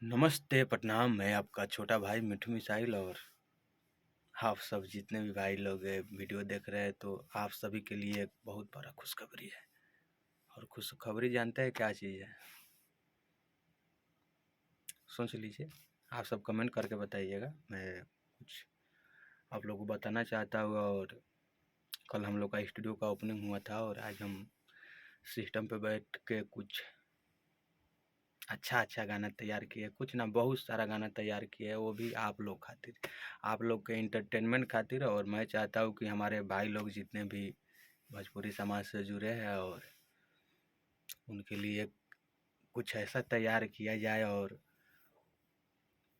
नमस्ते, प्रणाम। मैं आपका छोटा भाई मिठू मिसाइल और आप सब जितने भी भाई लोग वीडियो देख रहे हैं तो आप सभी के लिए एक बहुत बड़ा खुशखबरी है। और खुशखबरी जानते हैं क्या चीज़ है? सोच लीजिए। आप सब कमेंट करके बताइएगा। मैं कुछ आप लोगों को बताना चाहता हूँ। और कल हम लोग का स्टूडियो का ओपनिंग हुआ था और आज हम सिस्टम पे बैठ के कुछ अच्छा गाना तैयार किए। कुछ ना, बहुत सारा गाना तैयार किए, वो भी आप लोग खातिर, आप लोग के इंटरटेनमेंट खातिर। और मैं चाहता हूँ कि हमारे भाई लोग जितने भी भोजपुरी समाज से जुड़े हैं और उनके लिए कुछ ऐसा तैयार किया जाए और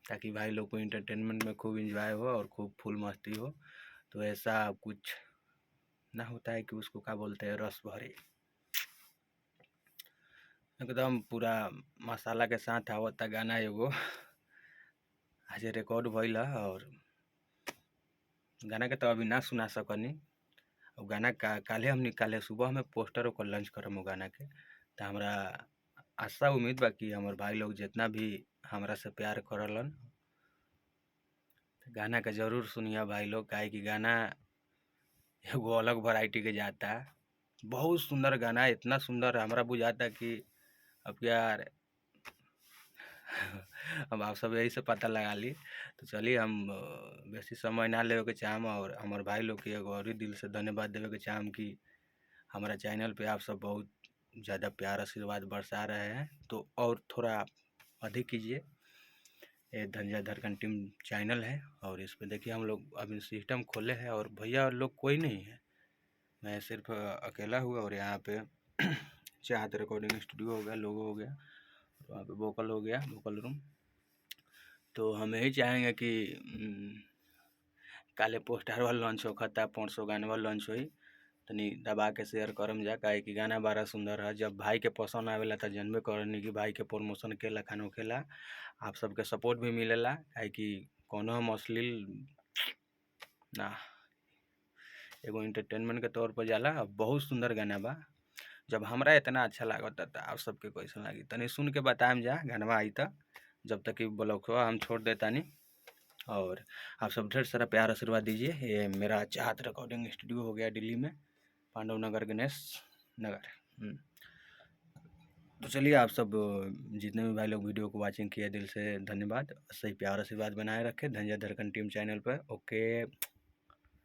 ताकि भाई लोग को इंटरटेनमेंट में खूब इंजॉय हो और खूब फुल मस्ती हो। तो ऐसा कुछ ना होता है कि उसको क्या बोलते हैं, रस भरे, एकदम पूरा मसाला के साथ आवता गाना एगो आज रिकॉर्ड भइल है। और गाना के तो अभी ना सुना सकनी। और गाना का काले हम निकाले सुबह में पोस्टर ओकर लॉन्च करम वो गाना के। तो हमरा आशा उम्मीद बा कि हमार भाई लोग जितना भी हमरा से प्यार करलन गाना के जरूर सुनिए भाई लोग। काहे कि गाना एगो अलग वैरायटी के जाता। बहुत सुंदर गाना, इतना सुंदर हमरा बुझाता कि अब यार अब आप सब यही से पता लगा ली। तो चलिए हम बेसी समय ना लेवे के चाहम और हमारे भाई लोग के एगो और ही दिल से धन्यवाद देवे के चाहम कि हमारा चैनल पे आप सब बहुत ज़्यादा प्यार आशीर्वाद बरसा रहे हैं। तो और थोड़ा अधिक कीजिए। ये धंजा धड़कन टीम चैनल है और इस पे देखिए हम लोग अभी सिस्टम खोले हैं और भैया लोग कोई नहीं है, मैं सिर्फ अकेला हुआ। और यहाँ पे चाहत रिकॉर्डिंग स्टूडियो हो गया, लोगो हो गया, वहाँ पे वोकल हो गया, वोकल रूम। तो हम यही चाहेंगे कि काले पोस्टर लॉन्च होता, 500 गाना लॉन्च हुई, तनी दबा के शेयर करम जा। काहे कि गाना बड़ा सुंदर है। जब भाई के पसंद आवेला तो जनबे करनी कि भाई के प्रमोशन केला खान होखेला, आप सबके सपोर्ट भी मिलेला। काहे कि कोनो हम अश्लील ना, एगो इंटरटेनमेंट के तौर पर जाला। बहुत सुंदर गाना बा। जब हमरा इतना अच्छा लागता तो आप सबके कैसन लगी तनी सुन के बताएम जा। गाना आई तो जब तक कि ब्लॉकवा हम छोड़ देतानी। और आप सब ढेर सारा प्यार आशीर्वाद दीजिए। ये मेरा चाहत रिकॉर्डिंग स्टूडियो हो गया दिल्ली में, पांडव नगर, गणेश नगर। तो चलिए आप सब जितने भी भाई लोग वीडियो को वाचिंग किए दिल से धन्यवाद। सही प्यार आशीर्वाद बनाए रखें धंजा धड़कन टीम चैनल पर। ओके।